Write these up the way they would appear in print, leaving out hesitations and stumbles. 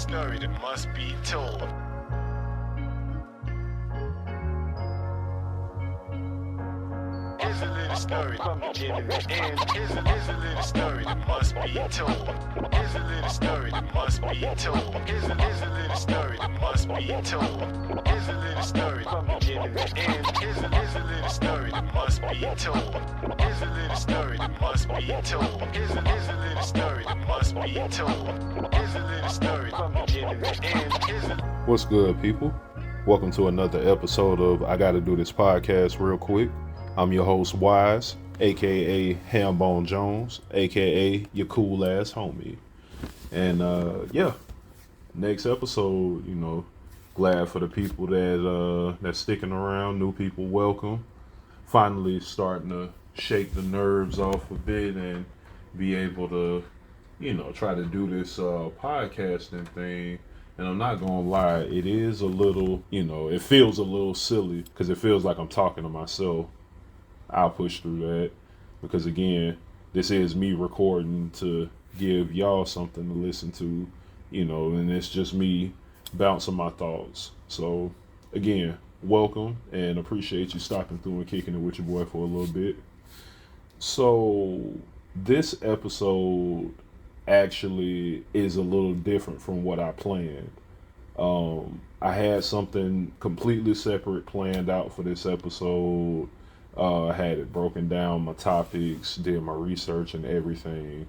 story that must be told. Here's a little story from beginning to end. Here's a little story that must be told. Here's a little story that must be told. Here's a little story that must be told. Here's a little story from beginning to end. Here's a little story that must be told. Here's a little story that must be told. Here's a little story that must be told. Here's a little story from beginning to end. What's good, people? Welcome to another episode of I Gotta Do This Podcast Real Quick. I'm your host, Wise, aka Hambone Jones, aka your cool ass homie. And next episode, glad for the people that's sticking around. New people, welcome. Finally starting to shake the nerves off a bit and be able to, try to do this podcasting thing. And I'm not gonna lie, it is a little, it feels a little silly because it feels like I'm talking to myself. I'll push through that because, again, this is me recording to give y'all something to listen to, and it's just me bouncing my thoughts. So, again, welcome and appreciate you stopping through and kicking it with your boy for a little bit. So, this episode actually is a little different from what I planned. I had something completely separate planned out for this episode. I had it broken down, my topics, did my research and everything.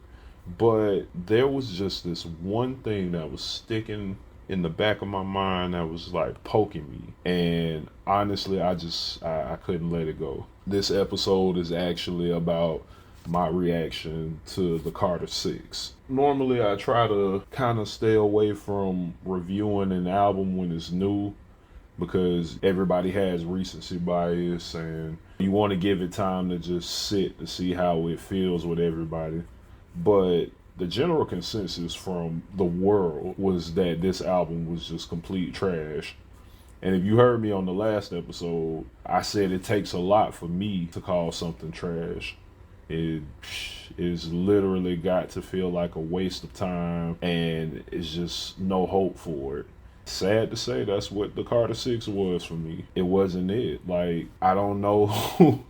But there was just this one thing that was sticking in the back of my mind that was like poking me. And honestly, I couldn't let it go. This episode is actually about my reaction to the Carter 6. Normally, I try to kind of stay away from reviewing an album when it's new because everybody has recency bias and you want to give it time to just sit to see how it feels with everybody. But the general consensus from the world was that this album was just complete trash. And if you heard me on the last episode, I said it takes a lot for me to call something trash. It is literally got to feel like a waste of time and it's just no hope for it. Sad to say, that's what the Carter 6 was for me. It wasn't it. Like, I don't know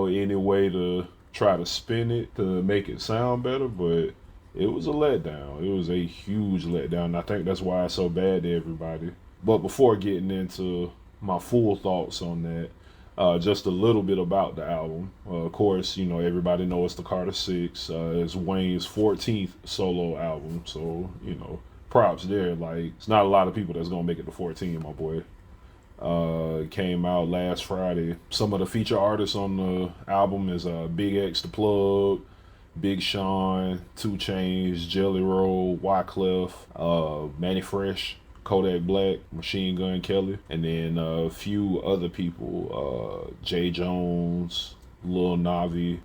any way to try to spin it to make it sound better, but it was a letdown. It was a huge letdown. I think that's why it's so bad to everybody. But before getting into my full thoughts on that, just a little bit about the album. Of course, everybody knows the Carter 6. It's Wayne's 14th solo album, so, props there. Like, it's not a lot of people that's gonna make it to 14, my boy. It came out last Friday. Some of the feature artists on the album is Big X The Plug, Big Sean, 2 Chainz, Jelly Roll, Wyclef, Manny Fresh, Kodak Black, Machine Gun Kelly, and then a few other people, Jay Jones, Lil Navi.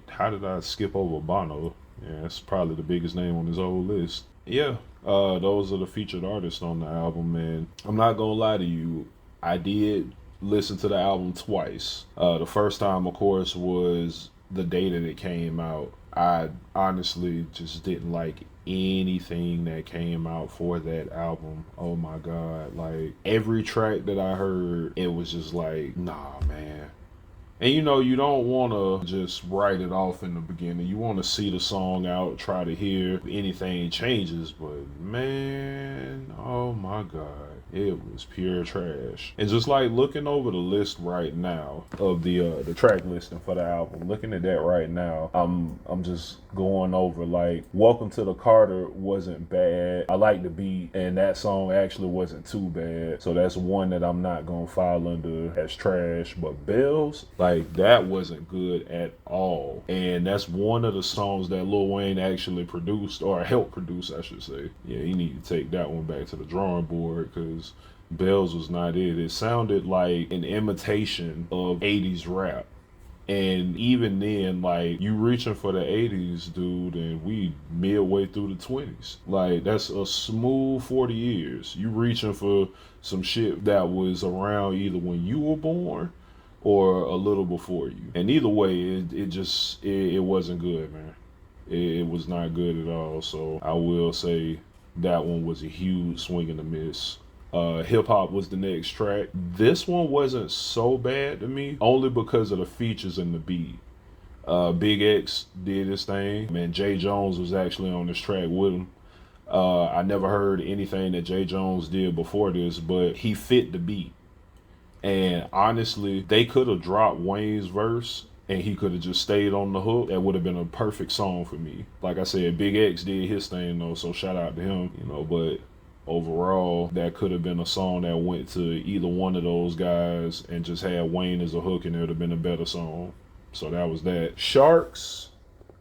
How did I skip over Bono? Yeah, that's probably the biggest name on his whole list. Yeah, those are the featured artists on the album, and I'm not gonna lie to you, I did listen to the album twice. The first time, of course, was the day that it came out. I honestly just didn't like anything that came out for that album. Oh my God, like every track that I heard, it was just like, nah, man. And you don't want to just write it off in the beginning. You want to see the song out, try to hear if anything changes. But man, oh my God, it was pure trash. And just like looking over the list right now of the track listing for the album, looking at that right now, I'm just going over like Welcome to the Carter wasn't bad. I like the beat, and that song actually wasn't too bad. So that's one that I'm not gonna file under as trash. But Bells, like that wasn't good at all. And that's one of the songs that Lil Wayne actually produced, or helped produce, I should say. Yeah, he need to take that one back to the drawing board because Bells was not it. It sounded like an imitation of 80s rap. And even then, like, you reaching for the 80s, dude, and we midway through the 20s. Like, that's a smooth 40 years. You reaching for some shit that was around either when you were born or a little before you. And either way, it wasn't good, man. It was not good at all. So I will say that one was a huge swing and a miss. Hip Hop was the next track. This one wasn't so bad to me, only because of the features and the beat. Big X did his thing. Man, Jay Jones was actually on this track with him. I never heard anything that Jay Jones did before this, but he fit the beat. And honestly, they could have dropped Wayne's verse and he could have just stayed on the hook. That would have been a perfect song for me. Like I said, Big X did his thing though, so shout out to him, but overall, that could have been a song that went to either one of those guys and just had Wayne as a hook, and it would have been a better song. So that was that. Sharks,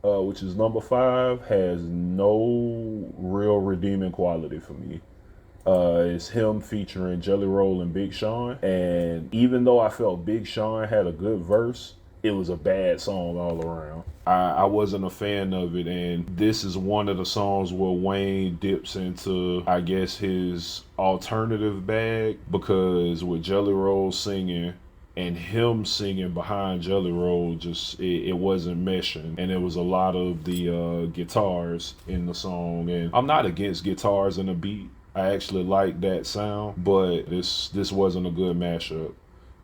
which is number 5, has no real redeeming quality for me. It's him featuring Jelly Roll and Big Sean. And even though I felt Big Sean had a good verse, it was a bad song all around. I wasn't a fan of it, and this is one of the songs where Wayne dips into, I guess, his alternative bag, because with Jelly Roll singing and him singing behind Jelly Roll, just it wasn't meshing, and there was a lot of the guitars in the song. And I'm not against guitars in a beat. I actually like that sound, but this wasn't a good mashup.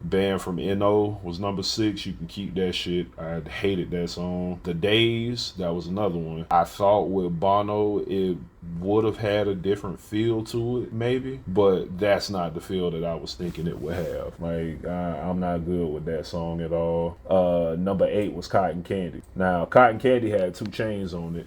Band from NO was number 6. You can keep that shit. I hated that song. The Days, that was another one. I thought with Bono it would have had a different feel to it, maybe, but that's not the feel that I was thinking it would have. Like, I'm not good with that song at all. Number 8 was Cotton Candy. Now, Cotton Candy had 2 Chainz on it.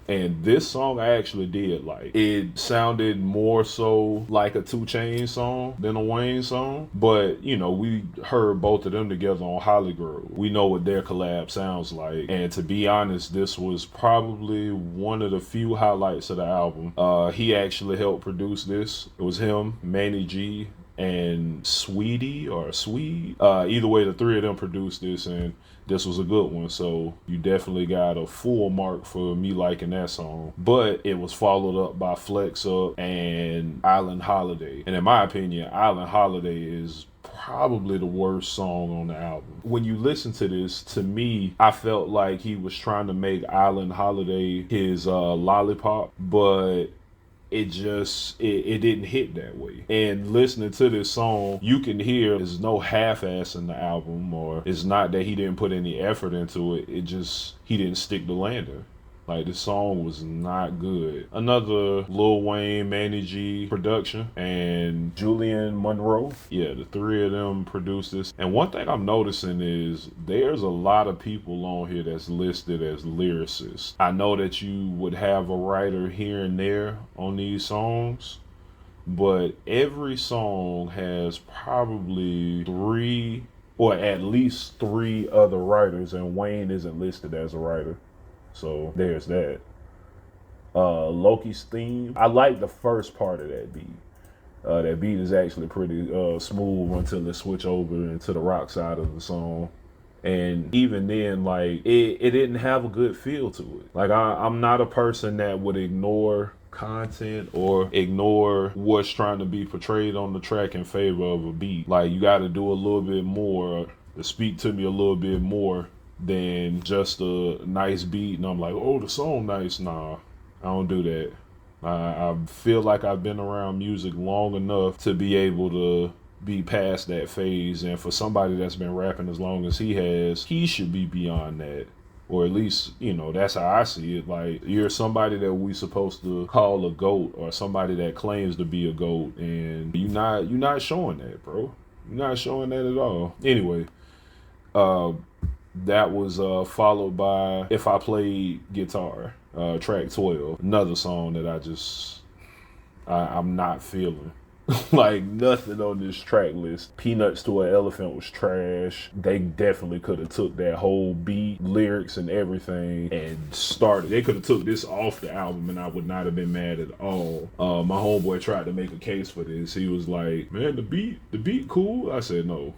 And this song I actually did like. It sounded more so like a 2 Chainz song than a Wayne song. But, we heard both of them together on Holly Grove. We know what their collab sounds like. And to be honest, this was probably one of the few highlights of the album. He actually helped produce this. It was him, Manny G, and Sweetie or Swede. Either way, the 3 of them produced this, and this was a good one. So you definitely got a full mark for me liking that song. But it was followed up by Flex Up and Island Holiday. And in my opinion, Island Holiday is probably the worst song on the album. When you listen to this, to me, I felt like he was trying to make Island Holiday his Lollipop, but it didn't hit that way. And listening to this song, you can hear there's no half-ass in the album, or it's not that he didn't put any effort into it. He didn't stick the landing. Like, the song was not good. Another Lil Wayne, Manny G production, and Julian Monroe. Yeah, the 3 of them produced this. And one thing I'm noticing is there's a lot of people on here that's listed as lyricists. I know that you would have a writer here and there on these songs, but every song has probably 3 or at least 3 other writers, and Wayne isn't listed as a writer. So there's that. Loki's theme. I like the first part of that beat. That beat is actually pretty smooth until it switch over into the rock side of the song. And even then, like, it didn't have a good feel to it. Like, I'm not a person that would ignore content or ignore what's trying to be portrayed on the track in favor of a beat. Like, you got to do a little bit more to speak to me a little bit more than just a nice beat, and I'm like, oh, the song nice. Nah, I don't do that. I feel like I've been around music long enough to be able to be past that phase, and for somebody that's been rapping as long as he has, he should be beyond that. Or at least, that's how I see it. Like, you're somebody that we supposed to call a GOAT, or somebody that claims to be a GOAT, and you're not showing that, bro. You're not showing that at all. Anyway, that was followed by If I Played Guitar, track 12. Another song that I'm not feeling. Like, nothing on this track list. Peanuts to an Elephant was trash. They definitely could have took that whole beat, lyrics, and everything and started. They could have took this off the album and I would not have been mad at all. My homeboy tried to make a case for this. He was like, man, the beat cool. I said, no.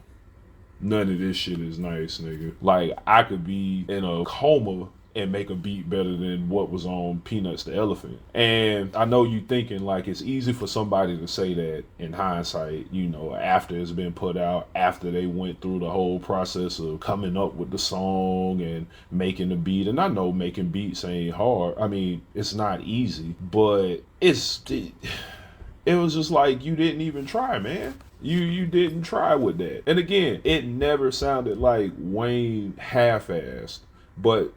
None of this shit is nice, nigga. Like, I could be in a coma and make a beat better than what was on Peanuts the Elephant. And I know you thinking like it's easy for somebody to say that in hindsight, you know, after it's been put out, after they went through the whole process of coming up with the song and making the beat. And I know making beats ain't hard. I mean, it's not easy, but it was just like you didn't even try, man. You didn't try with that. And again, it never sounded like Wayne half-assed, but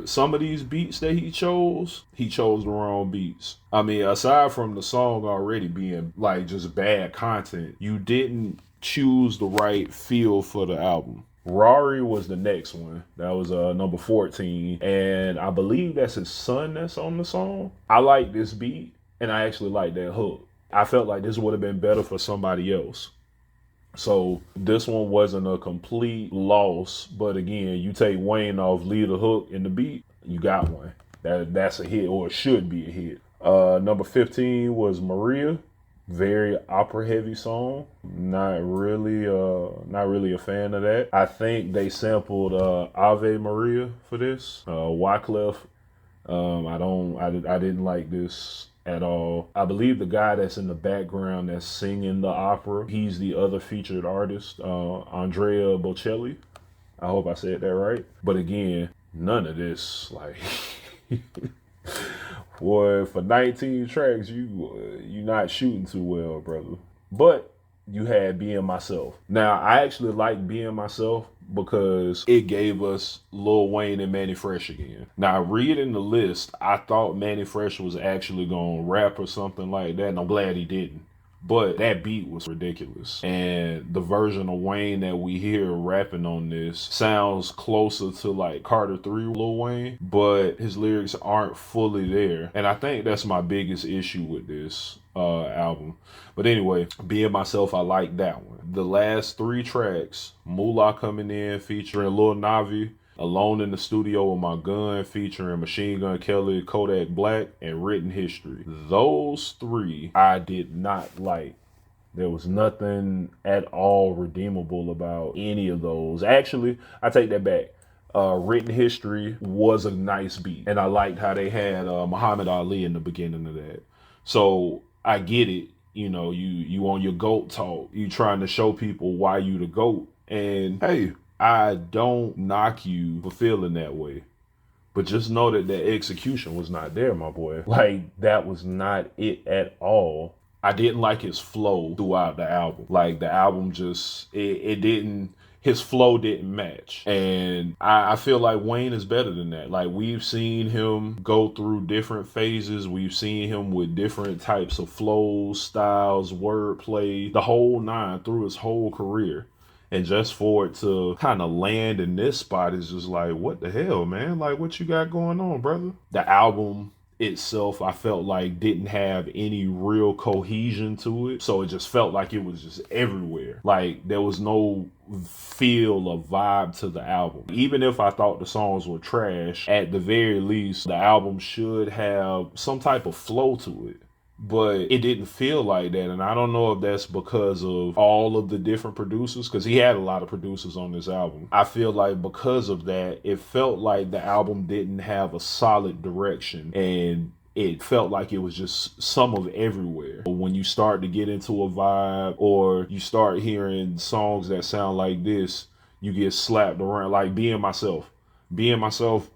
some of these beats that he chose the wrong beats. I mean, aside from the song already being like just bad content, you didn't choose the right feel for the album. Rory was the next one. That was number 14. And I believe that's his son that's on the song. I like this beat, and I actually like that hook. I felt like this would have been better for somebody else. So this one wasn't a complete loss, but again, you take Wayne off, leave the hook in the beat, you got one. That's a hit, or it should be a hit. Number 15 was Maria. Very opera heavy song. Not really a fan of that. I think they sampled Ave Maria for this. Wyclef. I didn't like this at all. I believe the guy that's in the background that's singing the opera, he's the other featured artist, Andrea Bocelli. I hope I said that right. But again, none of this, like, boy, for 19 tracks, you not shooting too well, brother. But you had Being Myself. Now, I actually like Being Myself because it gave us Lil Wayne and Manny Fresh again. Now, reading the list, I thought Manny Fresh was actually going to rap or something like that, and I'm glad he didn't. But that beat was ridiculous. And the version of Wayne that we hear rapping on this sounds closer to like Carter 3 Lil Wayne, but his lyrics aren't fully there. And I think that's my biggest issue with this album. But anyway, Being Myself, I like that one. The last 3 tracks, Moolah coming in featuring Lil Navi, Alone in the Studio with My Gun featuring Machine Gun Kelly, Kodak Black, and Written History. Those 3 I did not like. There was nothing at all redeemable about any of those. Actually, I take that back. Written History was a nice beat, and I liked how they had Muhammad Ali in the beginning of that. So I get it. You know, you on your GOAT talk. You trying to show people why you the GOAT. And hey, I don't knock you for feeling that way. But just know that the execution was not there, my boy. Like, that was not it at all. I didn't like his flow throughout the album. Like, the album just, it didn't, his flow didn't match. And I feel like Wayne is better than that. Like, we've seen him go through different phases. We've seen him with different types of flows, styles, wordplay, the whole nine through his whole career. And just for it to kind of land in this spot is just like, what the hell, man? Like, what you got going on, brother? The album itself, I felt like didn't have any real cohesion to it. So it just felt like it was just everywhere. Like, there was no feel or vibe to the album. Even if I thought the songs were trash, at the very least, the album should have some type of flow to it. But it didn't feel like that. And I don't know if that's because of all of the different producers, because he had a lot of producers on this album. I feel like because of that, it felt like the album didn't have a solid direction. And it felt like it was just some of everywhere. When you start to get into a vibe, or you start hearing songs that sound like this, you get slapped around. Like Being Myself. Being Myself,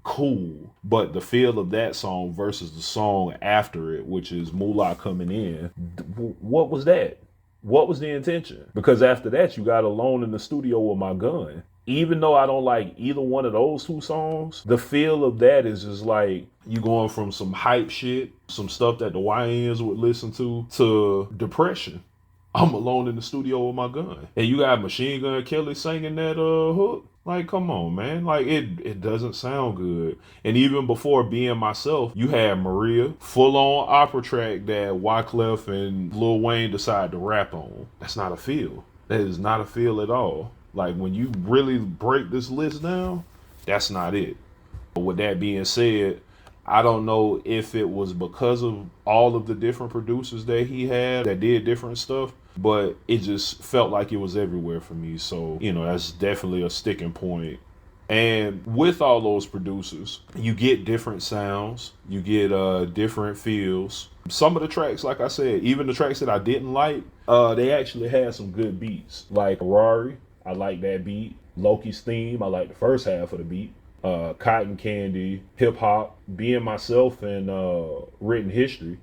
cool, but the feel of that song versus the song after it, which is Moolah Coming In, what was that? What was the intention? Because after that, you got Alone in the Studio with My Gun. Even though I don't like either one of those 2 songs, the feel of that is just like you going from some hype shit, some stuff that the YNs would listen to depression. I'm alone in the studio with my gun. And you got Machine Gun Kelly singing that hook. Like, come on, man. Like, it doesn't sound good. And even before Being Myself, you had Maria, full-on opera track that Wyclef and Lil Wayne decided to rap on. That's not a feel. That is not a feel at all. Like, when you really break this list down, that's not it. But with that being said, I don't know if it was because of all of the different producers that he had that did different stuff, but it just felt like it was everywhere for me. So, you know, that's definitely a sticking point And with all those producers, you get different sounds, you get different feels. Some of the tracks, like I said, even the tracks that I didn't like, they actually had some good beats. Like Rari, I like that beat. Loki's theme, I like the first half of the beat. Cotton Candy, Hip Hop, Being Myself, and Written History.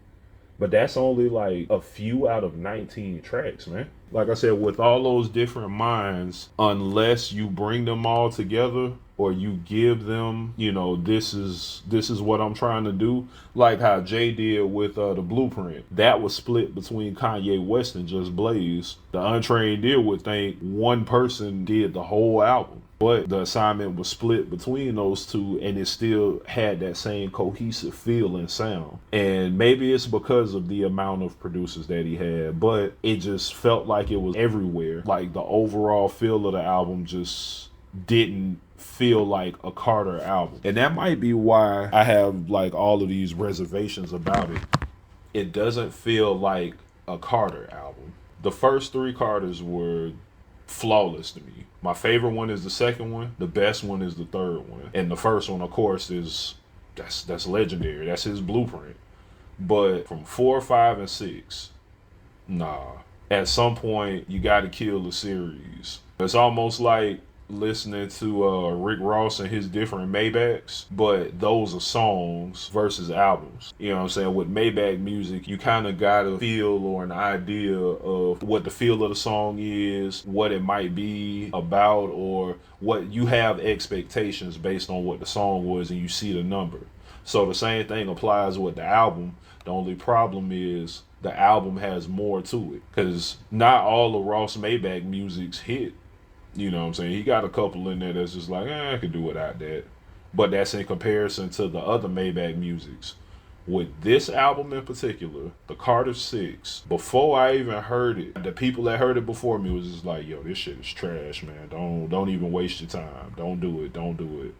But that's only like a few out of 19 tracks, man. Like I said, with all those different minds, unless you bring them all together or you give them, this is what I'm trying to do. Like how Jay did with the Blueprint. That was split between Kanye West and Just Blaze. The Untrained Ear would think one person did the whole album. But the assignment was split between those two, and it still had that same cohesive feel and sound. And maybe it's because of the amount of producers that he had, but it just felt like it was everywhere. Like the overall feel of the album just didn't feel like a Carter album. And that might be why I have like all of these reservations about it. It doesn't feel like a Carter album. The first three Carters were flawless to me. My favorite one is the second one. The best one is the third one. And the first one, of course, that's legendary. That's his Blueprint. But from 4, 5, and 6, nah. At some point, you got to kill the series. It's almost like listening to Rick Ross and his different Maybachs, but those are songs versus albums. You know what I'm saying? With Maybach music, you kind of got a feel or an idea of what the feel of the song is, what it might be about, or what you have expectations based on what the song was, and you see the number. So the same thing applies with the album. The only problem is the album has more to it, because not all of Ross Maybach music's hit. You know what I'm saying? He got a couple in there that's just like, I could do without that. But that's in comparison to the other Maybach musics. With this album in particular, the Carter 6, before I even heard it, the people that heard it before me was just like, yo, this shit is trash, man. Don't even waste your time. Don't do it.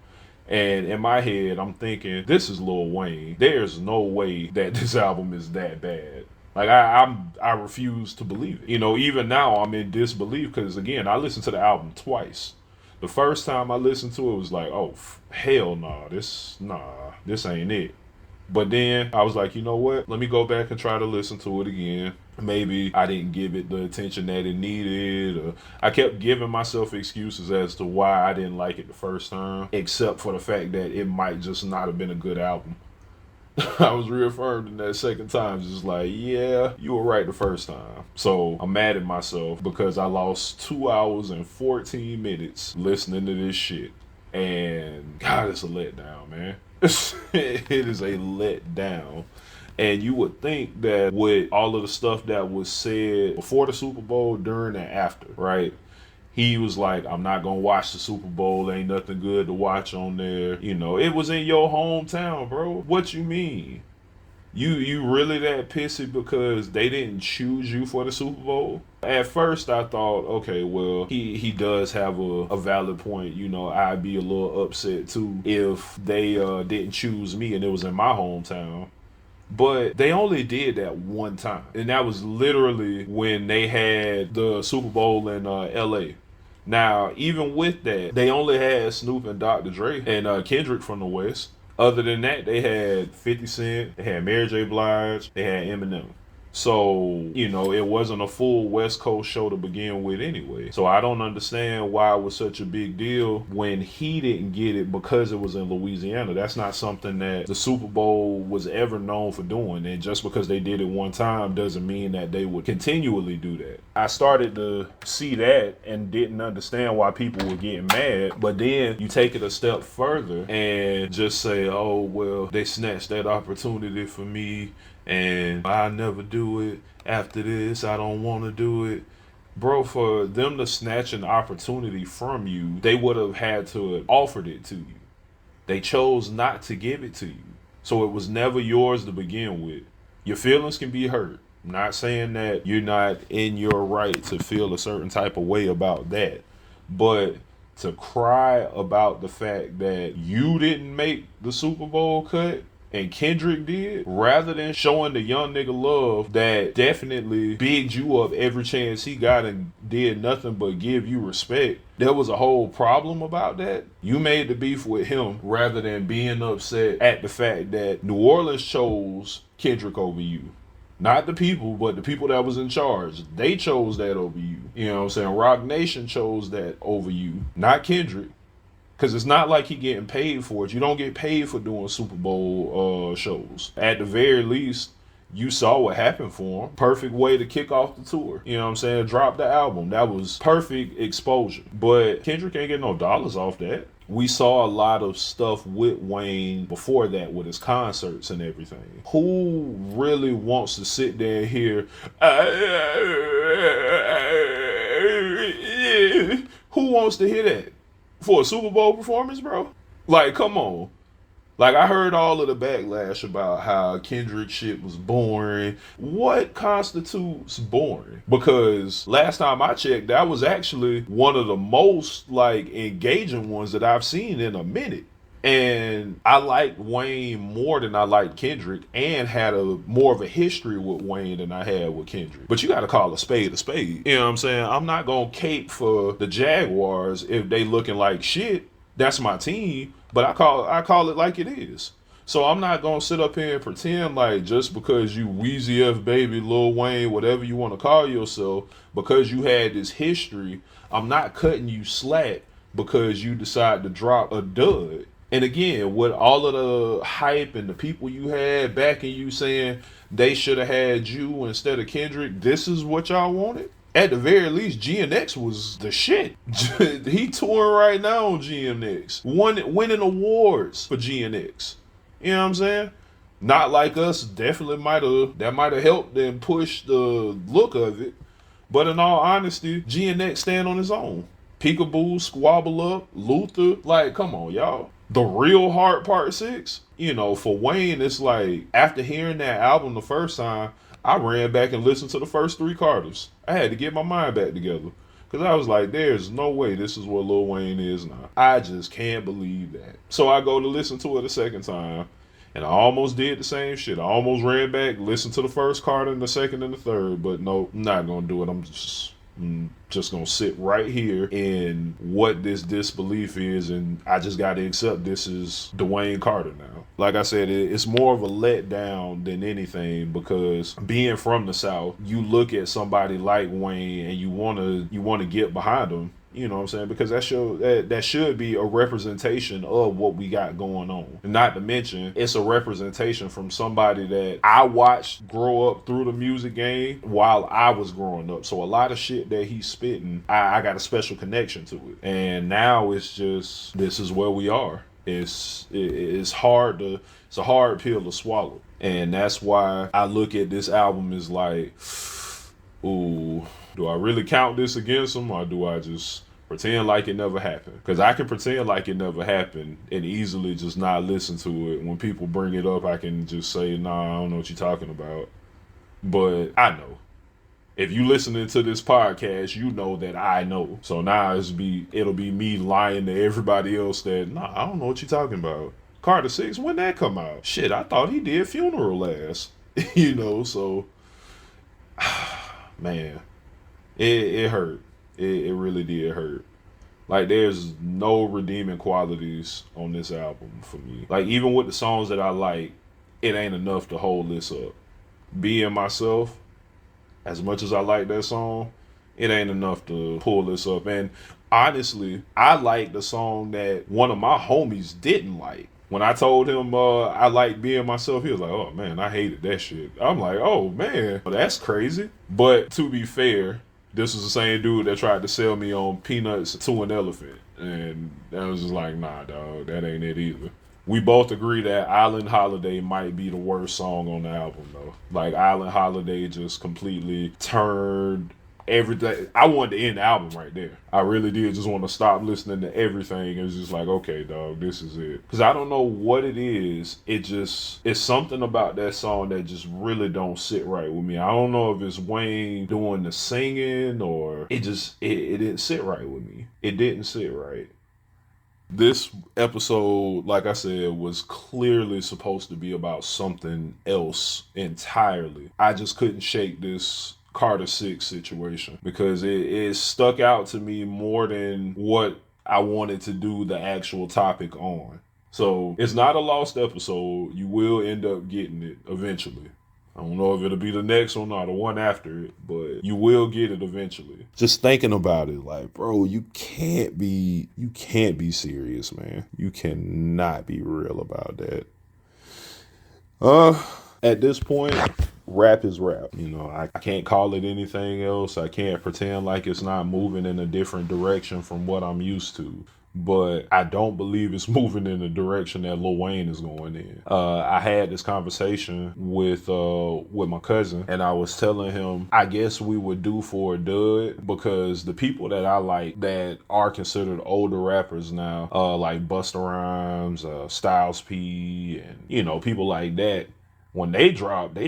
And in my head, I'm thinking, this is Lil Wayne. There's no way that this album is that bad. Like, I refuse to believe it. Even now I'm in disbelief because, again, I listened to the album twice. The first time I listened to it was like, oh, hell nah, this ain't it. But then I was like, you know what? Let me go back and try to listen to it again. Maybe I didn't give it the attention that it needed. Or I kept giving myself excuses as to why I didn't like it the first time, except for the fact that it might just not have been a good album. I was reaffirmed in that second time, just like, yeah, you were right the first time. So I'm mad at myself because I lost 2 hours and 14 minutes listening to this shit. And God, it's a letdown, man. It is a letdown. And you would think that with all of the stuff that was said before the Super Bowl, during, and after, right? He was like, I'm not going to watch the Super Bowl. Ain't nothing good to watch on there. It was in your hometown, bro. What you mean? You really that pissy because they didn't choose you for the Super Bowl? At first, I thought, okay, well, he does have a valid point. I'd be a little upset, too, if they didn't choose me and it was in my hometown. But they only did that one time. And that was literally when they had the Super Bowl in L.A. Now, even with that, they only had Snoop and Dr. Dre and Kendrick from the West. Other than that, they had 50 Cent, they had Mary J. Blige, they had Eminem. So, it wasn't a full West Coast show to begin with anyway. So I don't understand why it was such a big deal when he didn't get it because it was in Louisiana. That's not something that the Super Bowl was ever known for doing. And just because they did it one time doesn't mean that they would continually do that. I started to see that and didn't understand why people were getting mad. But then you take it a step further and just say, oh, well, they snatched that opportunity for me. And I never do it. After this, I don't want to do it. Bro, for them to snatch an opportunity from you, they would have had to have offered it to you. They chose not to give it to you. So it was never yours to begin with. Your feelings can be hurt. I'm not saying that you're not in your right to feel a certain type of way about that. But to cry about the fact that you didn't make the Super Bowl cut, and Kendrick did, rather than showing the young nigga love that definitely bigged you up every chance he got and did nothing but give you respect, there was a whole problem about that. You made the beef with him rather than being upset at the fact that New Orleans chose Kendrick over you. Not the people, but the people that was in charge. They chose that over you. You know what I'm saying? Rock Nation chose that over you, not Kendrick. Because it's not like he getting paid for it. You don't get paid for doing Super Bowl shows. At the very least, you saw what happened for him. Perfect way to kick off the tour. You know what I'm saying? Drop the album. That was perfect exposure. But Kendrick ain't getting no dollars off that. We saw a lot of stuff with Wayne before that with his concerts and everything. Who really wants to sit there and hear, who wants to hear that? For a Super Bowl performance, bro? Like, come on. Like, I heard all of the backlash about how Kendrick shit was boring. What constitutes boring? Because last time I checked, that was actually one of the most, like, engaging ones that I've seen in a minute. And I liked Wayne more than I liked Kendrick, and had a more of a history with Wayne than I had with Kendrick. But you got to call a spade a spade. You know what I'm saying? I'm not going to cape for the Jaguars if they looking like shit. That's my team, but I call it like it is. So I'm not going to sit up here and pretend like just because you Weezy F Baby, Lil Wayne, whatever you want to call yourself, because you had this history, I'm not cutting you slack because you decide to drop a dud. And again, with all of the hype and the people you had backing you saying they should have had you instead of Kendrick, this is what y'all wanted? At the very least, GNX was the shit. He touring right now on GNX. Winning awards for GNX. You know what I'm saying? Not like us, definitely might have helped and pushed the look of it. But in all honesty, GNX stand on his own. Peekaboo, Squabble Up, Luther, like, come on, y'all. The Real Heart Part 6, you know, for Wayne, it's like, after hearing that album the first time, I ran back and listened to the first 3 Carters. I had to get my mind back together. Because I was like, there's no way this is what Lil Wayne is now. I just can't believe that. So I go to listen to it a second time, and I almost did the same shit. I almost ran back, listened to the first Carter and the second and the third, but no, I'm not going to do it. I'm just going to sit right here in what this disbelief is, and I just got to accept this is Dwayne Carter now. Like I said, it's more of a letdown than anything, because being from the South, you look at somebody like Wayne and you want to get behind him. You know what I'm saying? Because that should be a representation of what we got going on. And not to mention, it's a representation from somebody that I watched grow up through the music game while I was growing up. So a lot of shit that he's spitting, I got a special connection to it. And now it's just, this is where we are. It's a hard pill to swallow. And that's why I look at this album as like, ooh, do I really count this against him, or do I just pretend like it never happened? Because I can pretend like it never happened and easily just not listen to it. When people bring it up, I can just say, nah, I don't know what you're talking about. But I know. If you listening to this podcast, you know that I know. So now it'll be me lying to everybody else that, nah, I don't know what you're talking about. Carter 6, when that come out? Shit, I thought he did Funeral last. You know, so man. It hurt. It really did hurt. Like, there's no redeeming qualities on this album for me. Like, even with the songs that I like, it ain't enough to hold this up. Being Myself, as much as I like that song, it ain't enough to pull this up. And honestly, I like the song that one of my homies didn't like. When I told him I like Being Myself, he was like, oh man, I hated that shit. I'm like, oh man, that's crazy. But to be fair, this was the same dude that tried to sell me on Peanuts to an Elephant. And I was just like, nah, dog, that ain't it either. We both agree that Island Holiday might be the worst song on the album, though. Like, Island Holiday just completely turned everything. I wanted to end the album right there. I really did just want to stop listening to everything. It was just like, okay, dog, this is it. Because I don't know what it is. It's something about that song that just really don't sit right with me. I don't know if it's Wayne doing the singing, or it didn't sit right with me. It didn't sit right. This episode, like I said, was clearly supposed to be about something else entirely. I just couldn't shake this Carter 6 situation because it stuck out to me more than what I wanted to do the actual topic on. So it's not a lost episode. You will end up getting it eventually. I don't know if it'll be the next one or the one after it, but you will get it eventually. Just thinking about it, like, bro, you can't be serious, man. You cannot be real about that. At this point, rap is rap. You know, I can't call it anything else. I can't pretend like it's not moving in a different direction from what I'm used to. But I don't believe it's moving in the direction that Lil Wayne is going in. I had this conversation with my cousin, and I was telling him I guess we would do for a dud because the people that I like that are considered older rappers now, like Busta Rhymes, Styles P, and you know people like that, when they drop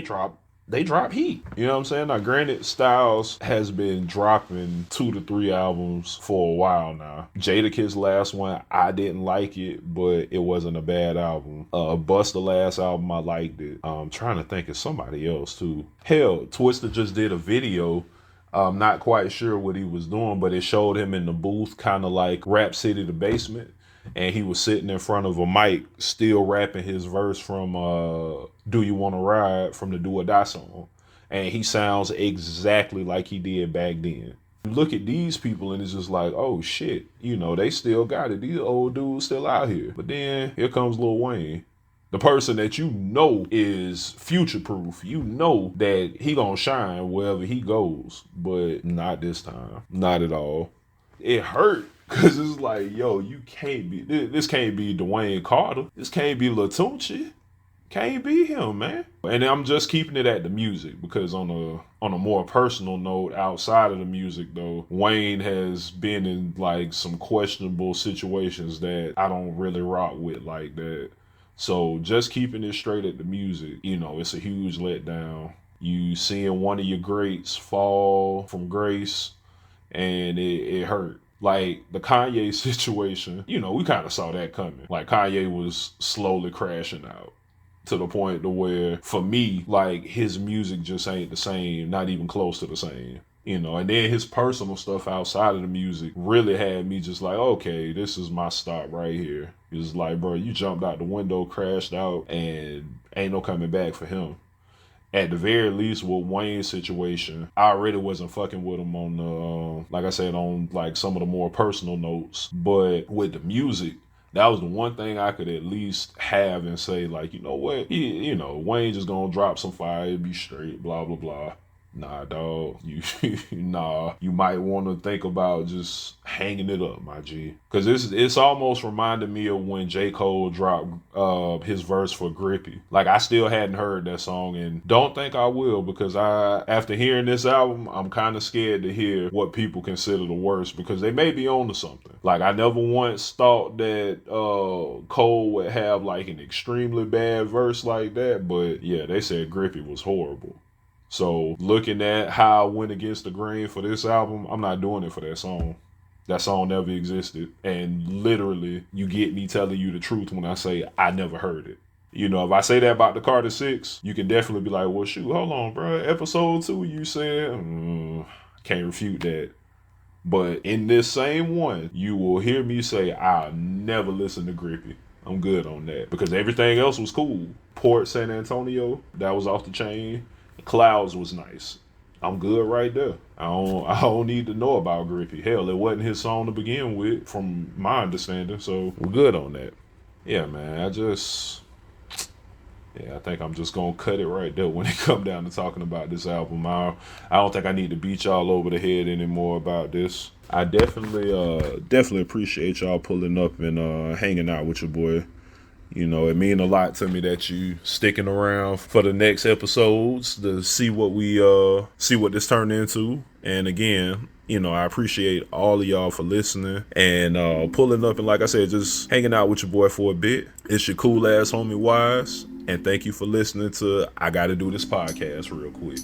heat. You know what I'm saying? Now, granted, Styles has been dropping 2 to 3 albums for a while now. Jadakiss last one, I didn't like it, but it wasn't a bad album. Busta last album, I liked it. I'm trying to think of somebody else too. Hell, Twista just did a video. I'm not quite sure what he was doing, but it showed him in the booth, kind of like Rap City, The Basement. And he was sitting in front of a mic, still rapping his verse from Do You Wanna Ride from the Do or Die song. And he sounds exactly like he did back then. You look at these people and it's just like, oh shit, you know, they still got it. These old dudes still out here. But then here comes Lil Wayne. The person that you know is future proof. You know that he gonna shine wherever he goes. But not this time. Not at all. It hurt. Cause it's like, yo, you can't be. This can't be Dwayne Carter. This can't be Latunchi. Can't be him, man. And I'm just keeping it at the music because on a more personal note, outside of the music though, Wayne has been in like some questionable situations that I don't really rock with like that. So just keeping it straight at the music, you know, it's a huge letdown. You seeing one of your greats fall from grace, and it hurt. Like the Kanye situation, you know, we kind of saw that coming. Like Kanye was slowly crashing out to the point to where, for me, like his music just ain't the same, not even close to the same. You know, and then his personal stuff outside of the music really had me just like, okay, this is my stop right here. It was like, bro, you jumped out the window, crashed out, and ain't no coming back for him. At the very least, with Wayne's situation, I already wasn't fucking with him on the, like I said, on like some of the more personal notes. But with the music, that was the one thing I could at least have and say, like, you know what? You know, Wayne just gonna drop some fire, it'll be straight, blah, blah, blah. Nah, dog. You might want to think about just hanging it up, my G. Because it's almost reminded me of when J. Cole dropped his verse for Grippy. Like, I still hadn't heard that song and don't think I will because after hearing this album, I'm kind of scared to hear what people consider the worst because they may be on to something. Like, I never once thought that Cole would have, like, an extremely bad verse like that. But, yeah, they said Grippy was horrible. So looking at how I went against the grain for this album, I'm not doing it for that song. That song never existed. And literally, you get me telling you the truth when I say I never heard it. You know, if I say that about the Carter 6, you can definitely be like, well, shoot, hold on, bro. Episode 2, you said, can't refute that. But in this same one, you will hear me say, I'll never listen to Grippy. I'm good on that. Because everything else was cool. Port San Antonio, that was off the chain. Clouds was nice. I'm good right there. I don't need to know about Grippy. Hell, it wasn't his song to begin with, from my understanding. So we're good on that. Yeah, man. I think I'm just gonna cut it right there when it come down to talking about this album. I don't think I need to beat y'all over the head anymore about this. I definitely appreciate y'all pulling up and hanging out with your boy. You know, it mean a lot to me that you sticking around for the next episodes to see what this turned into. And again, you know, I appreciate all of y'all for listening and pulling up and, like I said, just hanging out with your boy for a bit. It's your cool ass homie Wise, and thank you for listening to I Gotta Do This podcast real quick.